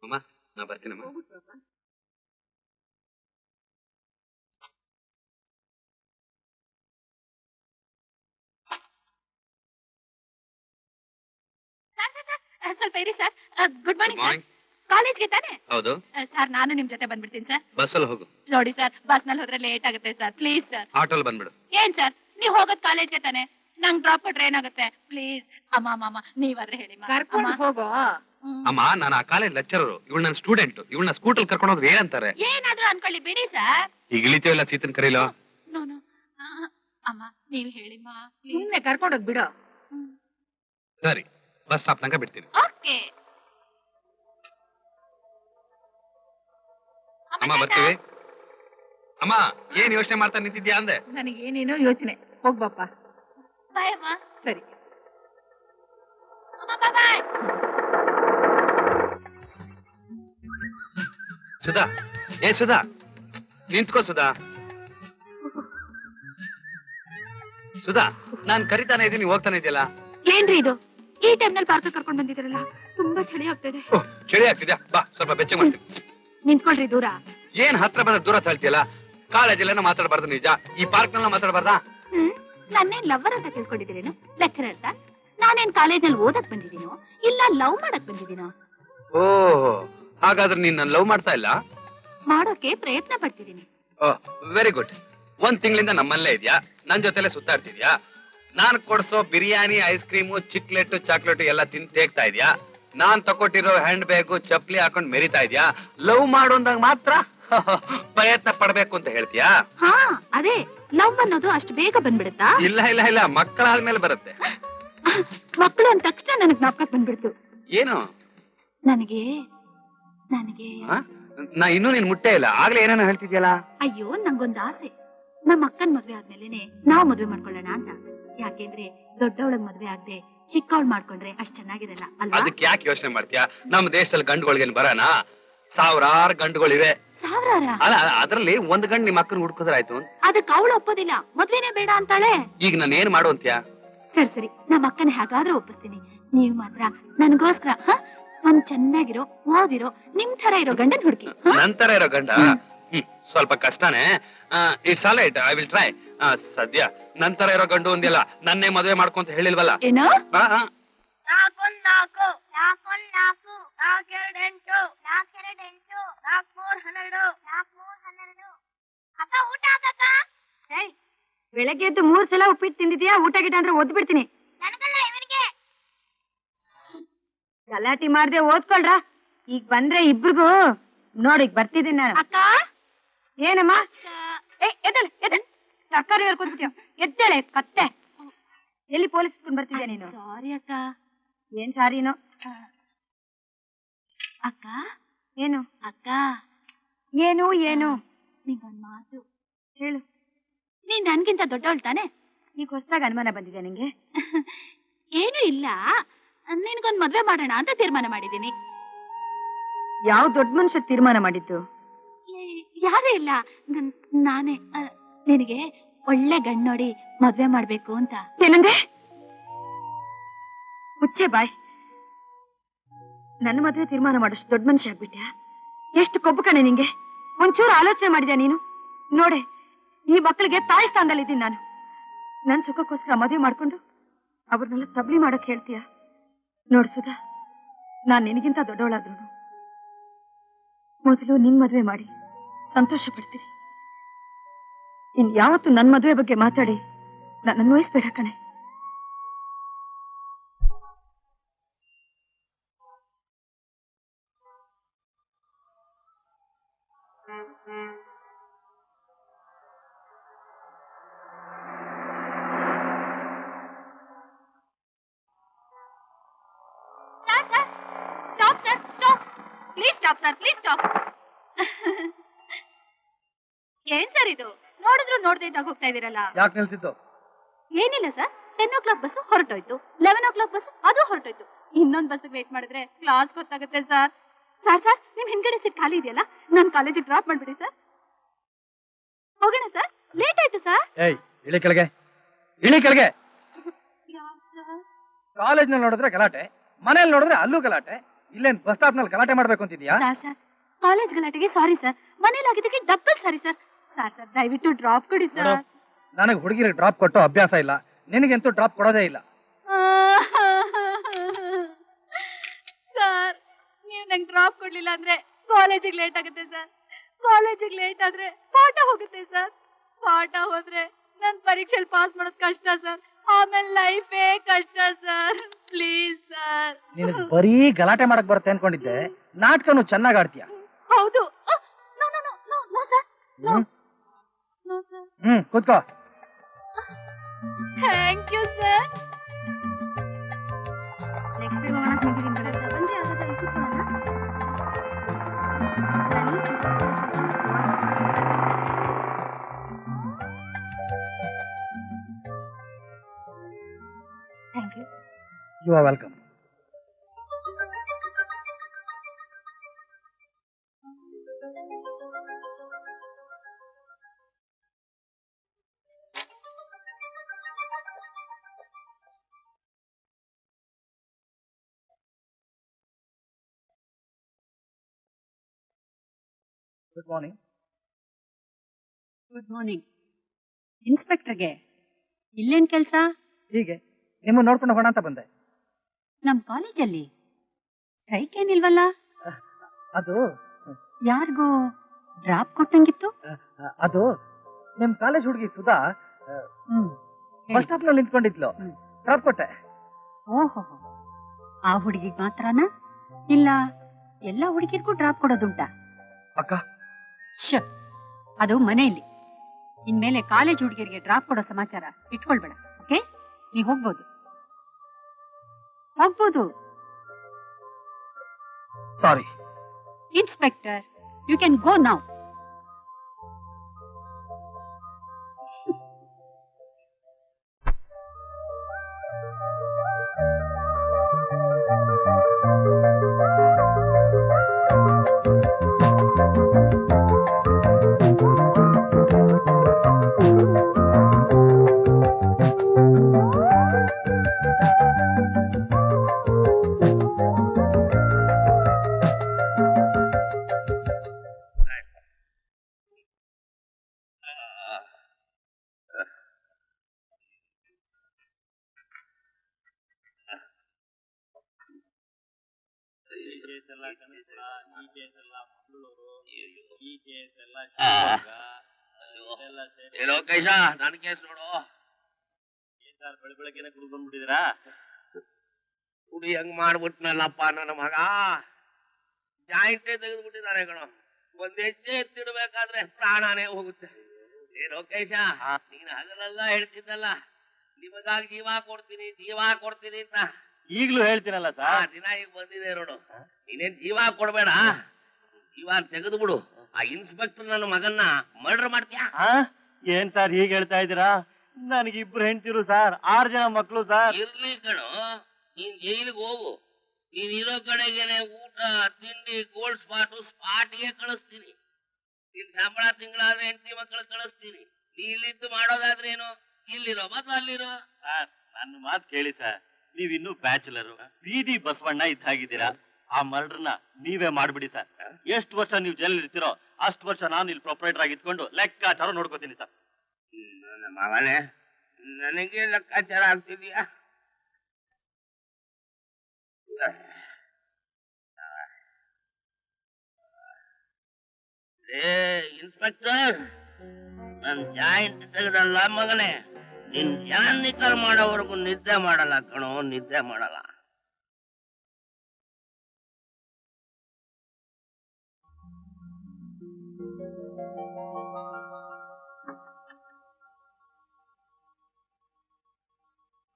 ಅಮ್ಮ ನಾ ಬರ್ತೀನಮ್ಮ. ಸ್ವಲ್ಪ ಇರಿ ಸರ್. Good morning sir. ಕಾಲೇಜ್ಗೆ ತಾನೆ? ಹೌದು ಸರ್, ನಾನು ನಿಮ್ ಜೊತೆ ಬಂದ್ಬಿಡ್ತೀನಿ ಸರ್. ಬಸ್ಸಲ್ಲಿ ಹೋಗು. ನೋಡಿ ಸರ್, ಬಸ್ ನಲ್ಲಿ ಹೋದ್ರೆ ಲೇಟ್ ಆಗುತ್ತೆ ಸರ್. Please sir. ಆಟೋಲ್ ಬಂದ್ಬಿಡು. ಏನ್ ಸರ್, ನೀವ್ ಹೋಗೋದ್ ಕಾಲೇಜ್ಗೆ ತಾನೆ? ನಂಗ್ ಡ್ರಾಪ್ ಕೊಟ್ರೆ ಏನಾಗುತ್ತೆ? ಪ್ಲೀಸ್ ಅಮ್ಮ ನೀವಾದ್ರೆ ಹೇಳಿ ಹೋಗೋ. ಅಮ್ಮ ನಾನು ಆ ಕಾಲೇಜ್ ಲೆಕ್ಚರರ್, ಇವಳು ನನ್ನ ಸ್ಟೂಡೆಂಟ್. ಇವಳನ್ನ ಸ್ಕೂಟಲ್ ಕರ್ಕೊಂಡು ಹೋದ್ರೆ ಏನಂತಾರೆ? ಏನಾದ್ರೂ ಅನ್ಕೊಳ್ಳಿ ಬಿಡಿ ಸರ್. ಈಗ ಇಳಿತೀವಲ್ಲ ಸೀತನ್ ಕರೀಲೋ. ನೋನು ಅಮ್ಮ ನೀವ್ ಹೇಳಿಮ್ಮ. ಸುಮ್ನೆ ಕರ್ಕೊಂಡೋಗ್ ಬಿಡು. ಸರಿ, ಬಸ್ ಸ್ಟಾಪ್ ತನಕ ಬಿಡ್ತೀನಿ. ಓಕೆ ಅಮ್ಮ ಬರ್ತೀವಿ. ಅಮ್ಮ ಏನ್ ಯೋಚನೆ ಮಾಡ್ತಾ ನಿಂತಿದ್ಯಾ ಅಂದೆ? ನನಗೇನೇನೋ ಯೋಚನೆ. ಹೋಗ್ಬಪ್ಪ. ಬಾಯ್ ಅಮ್ಮ. ಸರಿ ಅಮ್ಮ, ಬಾಯ್. ಸುಧಾ, ಸುಧಾ ನಿಂತ್ಕೋ. ಸುಧಾ ನಾನ್ ಕರಿತಾನೆ ಇದೀನಿ, ಹೋಗ್ತಾನೆ ಇದೆಯಲ್ಲ. ಏನ್ರಿ ಇದು? ಈ ಟೈಮ್ ನಲ್ಲಿ ಪಾರ್ಕ್ ಕರ್ಕೊಂಡ್ ಬಂದಿದ್ದೀರಲ್ಲ, ತುಂಬಾ ಚಳಿ ಆಗ್ತಿದೆ. ಚಳಿ ಆಗ್ತಿದ್ಯಾ? ಬಾ ಸ್ವಲ್ಪ ಬೆಚ್ಚ ಮಾಡ್ತೀನಿ. ನಿಂತ್ಕೊಳ್ರಿ ದೂರ. ಏನ್ ಹತ್ರ ಬಂದ ದೂರ ತಳ್ತಿಯಲ್ಲ? ಕಾಲೇಜಲ್ಲೇನೋ ಮಾತಾಡಬಾರ್ದು ನಿಜ, ಈ ಪಾರ್ಕ್ ನಲ್ಲಿ ಮಾತಾಡಬಾರ್ದಾ? ನನ್ನೇನ್ ಲವ್ವರ್ ಅಂತ ತಿಳ್ಕೊಂಡಿದ್ದೀರೇನು ಲೆಕ್ಚರರ್ ಸರ್? ನಾನೇನ್ ಕಾಲೇಜಲ್ಲಿ ಓದಕ್ ಬಂದಿದ್ದೀನೋ ಇಲ್ಲ ಲವ್ ಮಾಡಕ್ ಬಂದಿದ್ದೀನೋ? ಓಹ್, ಹಾಗಾದ್ರೆ ನೀನ್ ನನ್ ಲವ್ ಮಾಡ್ತಾ ಇಲ್ಲ? ಮಾಡೋಕೆ ಪ್ರಯತ್ನ ಪಡ್ತಿದ್ದೀನಿ. ಓಹ್ ವೆರಿ ಗುಡ್. 1 ತಿಂಗಳಿಂದ ನಮ್ಮಲ್ಲೇ ಇದ್ಯಾ, ನನ್ ಜೊತೆಲೆ ಸುತ್ತಾಡ್ತಿದ್ಯಾ. ನಾನ್ ಕೊಡ್ಸೋ biryani, ice cream, Chiclet, chocolate ಎಲ್ಲ ತಿಂದು ತೇಗ್ತಾ ಇದ್ಯಾ. ನಾನ್ ತಕೊಟ್ಟಿರೋ ಹ್ಯಾಂಡ್ ಬ್ಯಾಗು, ಚಪ್ಲಿ ಹಾಕೊಂಡ್ ಮೆರಿತಾ ಇದ್ಯಾ. ಲವ್ ಮಾಡು ಅಂದಾಗ ಮಾತ್ರ ಪ್ರಯತ್ನ ಪಡ್ಬೇಕು ಅಂತ ಹೇಳ್ತೀಯಾ? ಹಾ ಅದೇ, ಲವ್ ಅನ್ನೋದು ಅಷ್ಟು ಬೇಗ ಬಂದ್ಬಿಡುತ್ತಾ? ಇಲ್ಲ ಇಲ್ಲ ಇಲ್ಲ, ಮಕ್ಕಳಾದ್ಮೇಲೆ ಬರುತ್ತೆ. ಮಕ್ಕಳು ಅಂದ ತಕ್ಷಣ ನನಗ್ ಜ್ಞಾಪಕ ಬಂದ್ಬಿಡ್ತು. ಏನು? ನನಗೆ ನನಗೆ ನಾ ಇನ್ನೂ ನೀನ್ ಮುಟ್ಟೆ ಇಲ್ಲ, ಆಗ್ಲೇ ಏನೇನೋ ಹೇಳ್ತಿದ್ಯಲ್ಲ. ಅಯ್ಯೋ, ನಂಗೊಂದ್ ಆಸೆ. ನಮ್ಮ ಅಕ್ಕನ್ ಮದ್ವೆ ಆದ್ಮೇಲೆನೆ ನಾವ್ ಮದ್ವೆ ಮಾಡ್ಕೊಳ್ಳೋಣ ಅಂತ. ಯಾಕೆಂದ್ರೆ ದೊಡ್ಡವಳಗ್ ಮದ್ವೆ ಆಗದೆ ಚಿಕ್ಕವಳ್ ಮಾಡ್ಕೊಂಡ್ರೆ ಅಷ್ಟ್ ಚೆನ್ನಾಗಿರಲ್ಲ ಅಲ್ವಾ? ಅದಕ್ಕೆ ಯಾಕೆ ಯೋಚನೆ ಮಾಡ್ತೀಯಾ? ನಮ್ಮ ದೇಶದಲ್ಲಿ ಗಂಡುಗಳಿಗೇನ್ ಬರೋಣ? ಸಾವಿರಾರು ಗಂಡುಗಳಿವೆ. ಸಾವಿರಾರ? ಅಲ್ಲ, ಅದ್ರಲ್ಲಿ ಒಂದ್ ಗಂಡು ನಿಮ್ಮ ಅಕ್ಕನ ಹುಡ್ಕೋದ್ರೆ ಆಯ್ತು. ಅದಕ್ಕೆ ಅವಳು ಒಪ್ಪೋದಿಲ್ಲ, ಮದ್ವೆನೇ ಬೇಡ ಅಂತಾಳೆ. ಈಗ ನಾನು ಏನ್ ಮಾಡು ಅಂತ್ಯಾ? ಸರಿ, ನಮ್ಮ ಅಕ್ಕನ ಹೇಗಾದ್ರೂ ಒಪ್ಪಿಸ್ತೀನಿ. ನೀವ್ ಮಾತ್ರ ನನಗೋಸ್ಕರ ಒಂದ್ ಚೆನ್ನಾಗಿರೋ ಓದಿರೋ ನಿಮ್ ತರ ಇರೋ ಗಂಡನ್ ಹುಡುಕಿ. ನಂತರ ಇರೋ ಗಂಡ ಸ್ವಲ್ಪ ಕಷ್ಟನೇ. It's all right, I will try. ಸದ್ಯ ನಂತರ ಇರೋ ಗಂಡು ಒಂದಿಲ್ಲ, ನನ್ನೇ ಮದುವೆ ಮಾಡ್ಕೊಂತ ಹೇಳಿಲ್ವಲ್ಲ. ಏನೋ? ಬೆಳಗ್ಗೆ ಎದ್ದು 3 ಸಲ ಉಪ್ಪಿಟ್ಟು ತಿಂದಿದ್ಯಾ? ಊಟ ಗಿಟ ಅಂದ್ರೆ ಓದ್ ಬಿಡ್ತೀನಿ. ಗಲಾಟಿ ಮಾಡ್ದೆ ಓದ್ಕೊಳ್ರ. ಈಗ ಬಂದ್ರೆ ಇಬ್ರಿಗೂ ನೋಡಿ ಬರ್ತಿದ್ದೀನಿ ನಾನು. ಅಕ್ಕ ಏನಮ್ಮ? ತರಕಾರಿ ಹೇಳ್ಕೊಂಡ್ಬಿಟ್ಯ, ಎದ್ದೇಳೆ ಕತ್ತೆ. ಎಲ್ಲಿ ಪೊಲೀಸ್ ಬರ್ತಿದ್ಯಾ ನೀನು? ಸಾರಿ ಅಕ್ಕ. ಏನ್ ಸಾರಿನೋ? ಅಕ್ಕ ಏನು? ಅಕ್ಕ ಏನು ಏನು? ನಿಂಗೊಂದ್ ಮಾತು ಹೇಳು. ನೀನ್ ನನ್ಗಿಂತ ದೊಡ್ಡವಳು ತಾನೆ? ಈಗ ಹೊಸದಾಗಿ ಅನುಮಾನ ಬಂದಿದ್ಯಾ ನಿಂಗೆ? ಏನು ಇಲ್ಲ, ನಿನ್ಗೊಂದ್ ಮದ್ವೆ ಮಾಡೋಣ ಅಂತ ತೀರ್ಮಾನ ಮಾಡಿದೀನಿ. ಯಾವ ದೊಡ್ಡ ಮನುಷ್ಯ ತೀರ್ಮಾನ ಮಾಡಿದ್ದು? ಯಾರೇ ಇಲ್ಲ, ನಾನೇ. ನಿನಗೆ ಒಳ್ಳೆ ಗಂಡ್ ನೋಡಿ ಮದ್ವೆ ಮಾಡ್ಬೇಕು ಅಂತ. ಏನಂದೆ? ಮುಚ್ಚೆ ಬಾಯ್. ನನ್ನ ಮದ್ವೆ ತೀರ್ಮಾನ ಮಾಡೋಷ್ಟು ದೊಡ್ಡ ಮನುಷ್ಯ ಆಗ್ಬಿಟ್ಯಾ? ಎಷ್ಟು ಕೊಬ್ಬು ಕಣೆ ನಿಂಗೆ. ಒಂಚೂರು ಆಲೋಚನೆ ಮಾಡಿದ್ಯಾ ನೀನು? ನೋಡೆ, ಈ ಮಕ್ಕಳಿಗೆ ತಾಯಿ ಸ್ಥಾನದಲ್ಲಿದ್ದೀನಿ ನಾನು. ನನ್ ಸುಖಕ್ಕೋಸ್ಕರ ಮದುವೆ ಮಾಡ್ಕೊಂಡು ಅವ್ರನ್ನೆಲ್ಲ ತಬ್ಲಿ ಮಾಡಕ್ ಹೇಳ್ತೀಯ? ನೋಡ್ ಸುಧಾ, ನಾನ್ ನಿನಗಿಂತ ದೊಡ್ಡವಳಾದ್ರು ಮೊದಲು ನಿನ್ ಮದ್ವೆ ಮಾಡಿ ಸಂತೋಷ ಪಡ್ತೀನಿ. ಇನ್ ಯಾವತ್ತು ನನ್ ಮದ್ವೆ ಬಗ್ಗೆ ಮಾತಾಡಿ ನನ್ನ ಅನ್ವಯಿಸ್ಬೇಡ ಕಣೆ. ಏನ್ ಸರ್ ಇದು? ನೋಡಿದ್ರು ನೋಡ್ದೆ ಇದ್ದಾಗ ಹೋಗ್ತಾ ಇದೀರಲ್ಲ. ಯಾಕೆ ನಿಲ್ಸಿದ್ದು? ಏನಿಲ್ಲ ಸರ್, 10 o'clock ಬಸ್ ಹೊರಟೋಯ್ತು, 11 o'clock ಬಸ್ ಅದು ಹೊರಟೋಯ್ತು. ಇನ್ನೊಂದ್ ಬಸ್ ವೇಟ್ ಮಾಡಿದ್ರೆ ಕ್ಲಾಸ್ ಗೊತ್ತಾಗುತ್ತೆ ಸರ್. ಸರ್ ನಿಮ್ ಹಿಂದ್ಗಡೆ ಸೀಟ್ ಖಾಲಿ ಇದೆಯಲ್ಲ, ನಾನ್ ಕಾಲೇಜಿಗೆ ಡ್ರಾಪ್ ಮಾಡ್ಬಿಡಿ ಸರ್. ಹೋಗೋಣ ಸರ್, ಲೇಟ್ ಆಯ್ತು ಸರ್. ಇಳಿ ಕೆಳಗೆ, ಇಳಿ ಕೆಳಗೆ. ಯಾಕ್ ಸರ್? ಕಾಲೇಜ್ ನಲ್ಲಿ ನೋಡಿದ್ರೆ ಗಲಾಟೆ, ಮನೇಲಿ ನೋಡಿದ್ರೆ ಅಲ್ಲೂ ಗಲಾಟೆ. ಇಲ್ಲೇನ್ ಬಸ್ ಸ್ಟಾಪ್ ನಲ್ಲಿ ಗಲಾಟೆ ಮಾಡ್ಬೇಕು ಅಂತಿದ್ಯಾ? ಸರ್ ಕಾಲೇಜ್ ಗಲಾಟೆಗೆ ಸಾರಿ ಸರ್, ಮನೇಲಿ ಆಗಿದ್ದಕ್ಕೆ ಡಬ್ಬಲ್ ಸಾರಿ ಸರ್. ಸರ್ ದಯವಿಟ್ಟು ಡ್ರಾಪ್ ಕೊಡಿ ಸರ್. ನನಗೆ ಹುಡುಗಿರಿಗೆ ಡ್ರಾಪ್ ಕೊಟ್ಟು ಅಭ್ಯಾಸ ಇಲ್ಲ, ನಿನಗಂತೂ ಡ್ರಾಪ್ ಕೊಡೋದೇ ಇಲ್ಲ. ಸರ್ ನೀವು ನಂಗೆ ಡ್ರಾಪ್ ಕೊಡ್ಲಿಲ್ಲ ಅಂದ್ರೆ ಕಾಲೇಜಿಗೆ ಲೇಟ್ ಆಗುತ್ತೆ ಸರ್. ಕಾಲೇಜಿಗೆ ಲೇಟ್ ಆದ್ರೆ ಪಾಠ ಹೋಗುತ್ತೆ ಸರ್. ಪಾಠ ಹೋದ್ರೆ ನನ್ ಪರೀಕ್ಷೆಯಲ್ಲಿ ಪಾಸ್ ಮಾಡೋದು ಕಷ್ಟ ಸರ್. ಆಮೇಲೆ ಲೈಫೇ ಕಷ್ಟ ಸರ್. Please sir. ನಿನಗೆ ಬರೀ ಗಲಾಟೆ ಮಾಡಕ್ ಬರುತ್ತೆ ಅನ್ಕೊಂಡಿದ್ದೆ, ನಾಟಕನು ಚೆನ್ನಾಗ್ ಆಡ್ತೀಯ. ಹೌದು. No no no no no sir. No no sir. ಕೂತ್ಕೋ. Thank you sir. Next time ಅವನ ಮೀಟಿಂಗ್ ಬರುತ್ತೆ. ಬಂದ್ರೆ ಅದರಲ್ಲಿ ಕೂತ್ಕೊಳ್ಳೋಣ. Thank you. You are welcome. Good morning. Good morning. ಇನ್ಸ್ಪೆಕ್ಟರ್ಗೆ ಇಲ್ಲೇನ್ ಕೆಲಸ? ಹೀಗೆ ನಿಮ್ಮ ನೋಡ್ಕೊಂಡು ಹೋಗೋಣ ಅಂತ ಬಂದೆ. ನಮ್ ಕಾಲೇಜಲ್ಲಿ ಸ್ಟ್ರೈಕ್ ಏನಿಲ್ವಲ್ಲ? ಅದು ಯಾರಿಗೂ ಡ್ರಾಪ್ ಕೊಟ್ಟಂಗಿತ್ತು. ಅದು ನಿಮ್ ಕಾಲೇಜ್ ಹುಡುಗಿ ಸುಧಾ ಬಸ್ ಸ್ಟಾಪ್ ನಲ್ಲಿ ನಿಂತ್ಕೊಂಡಿದ್ಲು, ಡ್ರಾಪ್ ಕೊಟ್ಟೆ. ಓಹೋ, ಆ ಹುಡುಗಿಗ್ ಮಾತ್ರನಾ ಇಲ್ಲ ಎಲ್ಲ ಹುಡುಗಿರ್ಗೂ ಡ್ರಾಪ್ ಕೊಡೋದುಂಟಾ? ಅಕ್ಕ, ಅದು ಮನೆಯಲ್ಲಿ. ಇನ್ಮೇಲೆ ಕಾಲೇಜ್ ಹುಡುಗಿಯರಿಗೆ ಡ್ರಾಪ್ ಕೊಡೋ ಸಮಾಚಾರ ಇಟ್ಕೊಳ್ಬೇಡ. ಓಕೆ, ನೀ ಹೋಗ್ಬೋದು. Sorry. Inspector, you can go now. Lokesh, ನನ್ ಕೇಸ್ ನೋಡು. ಬೆಳಗ್ಗೆನೆ ಕುಡಿದು ಬಂದ್ಬಿಟ್ಟಿದ್ದೀರಾ? ಕುಡಿ ಹಂಗ್ ಮಾಡ್ಬಿಟ್ನಲ್ಲಪ್ಪ ನನ್ನ ಮಗ. ಜಾಯಿಂಟೇ ತೆಗೆದ್ಬಿಟ್ಟಿದ್ದಾನೆ ಕಣೋ. ಒಂದ್ ಹೆಜ್ಜೆ ಎತ್ತಿಡ್ಬೇಕಾದ್ರೆ ಪ್ರಾಣನೇ ಹೋಗುತ್ತೆ. ಏ ಲೋಕೇಶ, ನೀನ್ ಹಗಲೆಲ್ಲ ಹೇಳ್ತಿದ್ದಲ್ಲ ನಿಮಗಾಗಿ ಜೀವ ಕೊಡ್ತೀನಿ ಅಂತ. ಈಗ್ಲೂ ಹೇಳ್ತೀನಲ್ಲ ಸರ್. ದಿನ ಈಗ ಬಂದಿದೆ ನೋಡು. ನೀನೇನ್ ಜೀವ ಕೊಡ್ಬೇಡ, ಜೀವ ತೆಗೆದು ಬಿಡು. ಆ ಇನ್ಸ್ಪೆಕ್ಟರ್ ನನ್ನ ಮಗನ್ನ ಮರ್ಡರ್ ಮಾಡ್ತೀಯಾ? ಏನ್ ಸರ್ ಹೀಗೆ ಹೇಳ್ತಾ ಇದ್ದೀರಾ? ನನಗಿಬ್ರು ಹೆಂಡ್ತಿರು ಸರ್, 6 ಜನ ಮಕ್ಳು ಸರ್. ಇರ್ಲಿ ಕಣೋ, ನೀನ್ ಜೈಲಿಗೆ ಹೋಗು. ನೀನ್ ಇರೋ ಕಡೆಗೇನೆ ಊಟ ತಿಂಡಿ ಗೋಲ್ಡ್ ಸ್ಪಾಟ್ಗೆ ಕಳಿಸ್ತೀನಿ. ನಿನ್ ಸಂಬಳ ತಿಂಗಳಾದ್ರೆ ಹೆಂಡತಿ ಮಕ್ಕಳು ಕಳಿಸ್ತೀನಿ. ನೀ ಇಲ್ಲಿದ್ದು ಮಾಡೋದಾದ್ರೆ ಏನು, ಇಲ್ಲಿರೋ ಮತ್ತು ಅಲ್ಲಿರೋ. ಸರ್, ನನ್ನ ಮಾತು ಕೇಳಿ ಸರ್. ನೀವಿನ್ನೂ ಬ್ಯಾಚುಲರ್, ಬೀದಿ ಬಸವಣ್ಣ ಇದ್ದಾಗಿದ್ದೀರಾ. ಆ ಮರ್ಡರ್ನ ನೀವೇ ಮಾಡ್ಬಿಡಿ ಸರ್. ಎಷ್ಟು ವರ್ಷ ನೀವು ಜೈಲ್ ಇರ್ತೀರೋ ಅಷ್ಟು ವರ್ಷ ನಾನು ಇಲ್ಲಿ ಪ್ರೊಪರೇಟರ್ ಆಗಿ ಇದ್ಕೊಂಡು ಲೆಕ್ಕಾಚಾರ ನೋಡ್ಕೋತೀನಿ ಸರ್. ನನ್ನ ಮಗನೇ, ನನಗೆ ಲೆಕ್ಕಾಚಾರ ಆಗ್ತಿದ್ಯಾ? ಇನ್ಸ್ಪೆಕ್ಟರ್, ನನ್ ಜಾಯಿಂಟ್ ತೆಗೆದಲ್ಲ ಮಗನೇ. ನಿನ್ ಜಾನ್ ನಿಕಲ್ ಮಾಡೋವರೆಗೂ ನಿದ್ದೆ ಮಾಡಲ್ಲ ಕಣೋ, ನಿದ್ದೆ ಮಾಡಲ್ಲ.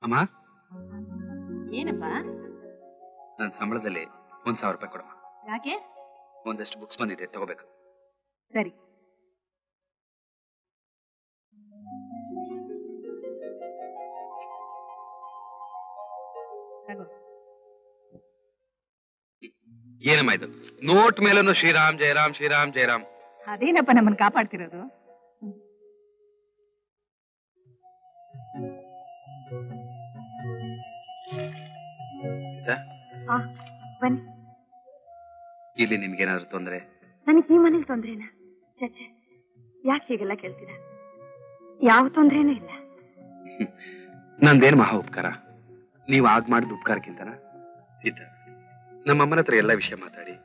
ಅಮ್ಮ, ಏನಪ್ಪ? ನನ್ನ ಸಂಬಳದಲ್ಲಿ 1,000 ರೂಪಾಯಿ ಕೊಡಮ್ಮ. ಯಾಕೆ? ಒಂದಷ್ಟು ಬುಕ್ಸ್ ಬಂದಿದೆ, ತಗೋಬೇಕು. ಸರಿ. ಏನಮ್ಮ ಇದು? ನೋಟ್ ಮೇಲೂ ಶ್ರೀರಾಮ್ ಜಯರಾಮ್ ಶ್ರೀರಾಮ್ ಜಯರಾಮ್. ಅದೇನಪ್ಪ ನಮ್ಮನ್ನ ಕಾಪಾಡ್ತಿರೋದು. ಸೀತಾ, ಬನ್ನಿ. ಇಲ್ಲಿ ನಿಮ್ಗೇನಾದ್ರು ತೊಂದ್ರೆ? ನನಗೆ ಈ ಮನೇಲಿ ತೊಂದ್ರೆನಾ? ಚಚ್ಚೆ, ಯಾಕೆ ಹೀಗೆಲ್ಲ ಕೇಳ್ತೀರಾ? ಯಾವ ತೊಂದ್ರೆನೂ ಇಲ್ಲ. ನಂದೇನ್ ಮಹಾ ಉಪಕಾರ, ನೀವು ಆಗ್ ಮಾಡಿದ ಉಪಕಾರಕ್ಕಿಂತನ ಇದ್ದ ನಮ್ಮಮ್ಮನ ಹತ್ರ ಎಲ್ಲ ವಿಷಯ ಮಾತಾಡಿ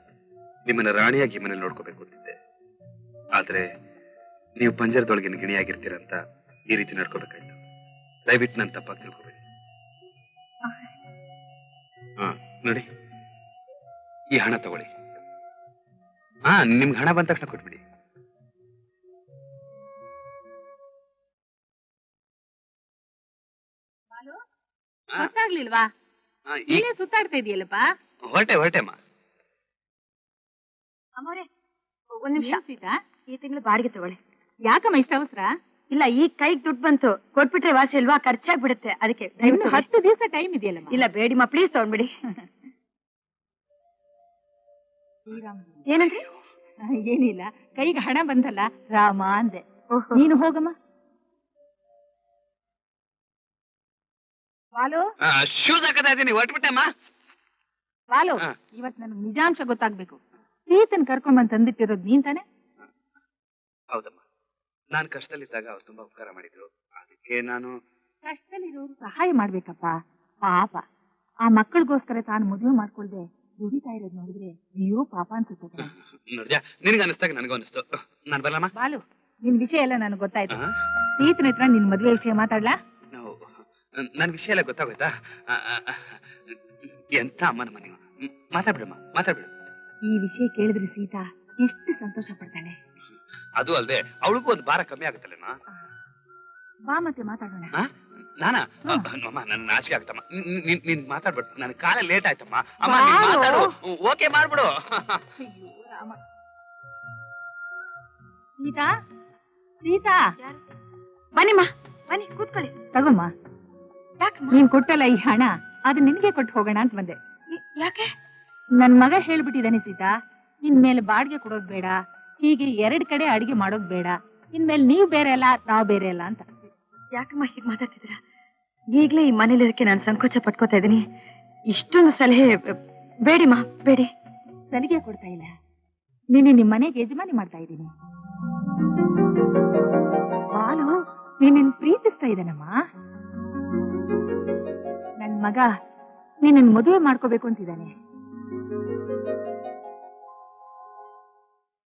ನಿಮ್ಮನ್ನ ರಾಣಿಯಾಗಿ ಮನೇಲಿ ನೋಡ್ಕೋಬೇಕು ಅಂತಿದ್ದೆ. ಆದ್ರೆ ನೀವು ಪಂಜರದೊಳಗಿನ ಗಿಣಿಯಾಗಿರ್ತೀರಂತ ಈ ರೀತಿ ನಡ್ಕೋಬೇಕಾಯ್ತು. ದಯವಿಟ್ಟು ನಾನು ತಪ್ಪಾಗಿ ತಿಳ್ಕೊಬೇಡಿ. ಹಾ ನೋಡಿ, ಈ ಹಣ ತಗೊಳ್ಳಿ. ನಿಮ್ಗೆ ಹಣ ಬಂದ ತಕ್ಷಣ ಕೊಟ್ಬಿಡಿ. ಗೊತ್ತಾಗ್ಲಿಲ್ವಾ? ಇಲ್ಲೇ ಸುತ್ತಾಡ್ತಾ ಇದೆಯಲ್ಲಪ್ಪ. ಹೊರಟೆಮ್ಮ. ಅಮ್ಮೋರೆ, ಒಂದ್ ನಿಮಿಷ. ಸೀತಾ, ಈ ತಿಂಗಳು ಬಾಡಿಗೆ ತಗೊಳ್ಳಿ. ಯಾಕಮ್ಮ ಇಷ್ಟ ಅವಸರ? ಇಲ್ಲ, ಈಗ ಕೈಗೆ ದುಡ್ಡು ಬಂತು, ಕೊಟ್ಬಿಟ್ರೆ ವಾಸಿ ಅಲ್ವಾ, ಖರ್ಚಾಗ್ಬಿಡುತ್ತೆ. ಅದಕ್ಕೆ ಇನ್ನು 10 ದಿವಸ ಟೈಮ್ ಇದೆಯಲ್ಲಮ್ಮ. ಇಲ್ಲ ಬೇಡಿಮ್ಮ, ಪ್ಲೀಸ್ ತಗೊಂಡ್ಬಿಡಿ. ಏನಂದ್ರಿ? ಏನಿಲ್ಲ, ಕೈಗೆ ಹಣ ಬಂದಲ್ಲ ರಾಮ ಅಂದೆ. ನೀನು ಹೋಗಮ್ಮ. ಬಾಲು, ಶೂಸ್ ಹಾಕತಾ ಇದ್ದೀನಿ, ಹೊರಟ್ಬಿಟ್ಟಮ್ಮ. ಬಾಲು, ಇವತ್ ನನಗೆ ನಿಜಾಂಶ ಗೊತ್ತಾಗ್ಬೇಕು. ಸೀತನ್ ಕರ್ಕೊಂಬಂದ್ ತಂದಿಟ್ಟಿರೋದು ನೀನ್ ತಾನೆ? ಹೌದಮ್ಮ, ನಾನ್ ಕಷ್ಟದಲ್ಲಿದ್ದಾಗ ಅವ್ರು ತುಂಬಾ ಉಪಕಾರ ಮಾಡಿದ್ರು. ಅದಕ್ಕೆ ನಾನು ಕಷ್ಟದಲ್ಲಿರೋರು ಸಹಾಯ ಮಾಡ್ಬೇಕಪ್ಪ. ಪಾಪ ಆ ಮಕ್ಕಳಿಗೋಸ್ಕರ ತಾನು ಮದುವೆ ಮಾಡ್ಕೊಳ್ದೆ ದುಡಿತಾ ಇರೋದ್ ನೋಡಿದ್ರೆ ಅಯ್ಯೋ ಪಾಪ ಅನ್ಸುತ್ತೆ. ನೋಡ್ಜಾ, ನಿನ್ಗ ಅನಿಸ್ದಾಗ ನನಗೂ ಅನಿಸ್ತು. ನಾನ್ ಬರಲಮ್ಮ. ಬಾಲು, ನಿನ್ ವಿಷಯ ಎಲ್ಲ ನನಗೆ ಗೊತ್ತಾಯ್ತು. ಸೀತನ ಹತ್ರ ನಿನ್ ಮದ್ವೆ ವಿಷಯ ಮಾತಾಡ್ಲಾ? ನನ್ ವಿಷಯ ಎಲ್ಲ ಗೊತ್ತಾಗೋಯ್ತಾ? ಎಂತ ಅಮ್ಮನ ಮನೆ. ಮಾತಾಡ್ಬಿಡಮ್ಮ, ಮಾತಾಡ್ಬಿಡು. ಈ ವಿಷಯ ಕೇಳಿದ್ರೆ ಸೀತಾ ಎಷ್ಟು ಸಂತೋಷ ಪಡ್ತಾಳೆ. ಅದು ಅಲ್ದೆ ಅವಳಿಗೂ ಒಂದು ಭಾರ ಕಮ್ಮಿ ಆಗುತ್ತಲ್ಲೇನಾ? ಬಾ ಮತ್ತೆ ಮಾತಾಡೋಣ. ನಾನಾ? ಅಮ್ಮ, ನನ್ನ ನಾಚಿಕೆ ಆಗುತ್ತಮ್ಮ. ನೀನ್ ಮಾತಾಡ್ಬಿಡು, ನನ್ ಕಾಲ ಲೇಟ್ ಆಯ್ತಮ್ಮ. ಅಮ್ಮ ನೀನ್ ಮಾತಾಡು, ಓಕೆ ಮಾಡ್ಬಿಡು. ಅಯ್ಯೋ ರಾಮ. ಸೀತಾ, ಸೀತಾ, ಬನ್ನಿಮ್ಮ, ಬನ್ನಿ ಕೂತ್ಕೊಳ್ಳಿ. ತಗೊಮ್ಮ. ಯಾಕಮ್ಮ? ನೀನ್ ಕೊಟ್ಟಲ್ಲ ಈ ಹಣ, ಅದು ನಿನ್ಗೆ ಕೊಟ್ಟು ಹೋಗೋಣ ಅಂತ ಬಂದೆ. ಯಾಕೆ? ನನ್ ಮಗ ಹೇಳ್ಬಿಟ್ಟಿದ್ದಾನೆ ಸೀತಾ, ಇನ್ಮೇಲೆ ಬಾಡಿಗೆ ಕೊಡೋದ್ ಬೇಡ, ಹೀಗೆ 2 ಕಡೆ ಅಡಿಗೆ ಮಾಡೋದ್ ಬೇಡ, ಇನ್ಮೇಲೆ ನೀವ್ ಬೇರೆ ಅಲ್ಲ ನಾವ್ ಬೇರೆ ಅಲ್ಲ ಅಂತ. ಯಾಕಮ್ಮ ಹೀಗೆ ಮಾತಾಡ್ತಿದ್ದೀರಾ? ಈಗ್ಲೇ ಈ ಮನೇಲಿರಕ್ಕೆ ನಾನು ಸಂಕೋಚ ಪಟ್ಕೋತಾ ಇದ್ದೀನಿ. ಇಷ್ಟೊಂದು ಸಲಹೆ ಬೇಡಿಮ್ಮ, ಬೇಡಿ. ಸಲಿಗೆ ಕೊಡ್ತಾ ಇಲ್ಲ, ನೀನು ನಿಮ್ ಮನೆಗೆ ಯಜಮಾನಿ ಮಾಡ್ತಾ ಇದ್ದೀನಿ. ಬಾಲು, ನೀನ್ ಪ್ರೀತಿಸ್ತಾ ಇದ್ದಾನಮ್ಮ. ನನ್ ಮಗ ನಿನ್ನ ಮದುವೆ ಮಾಡ್ಕೋಬೇಕು ಅಂತಿದ್ದಾನೆ.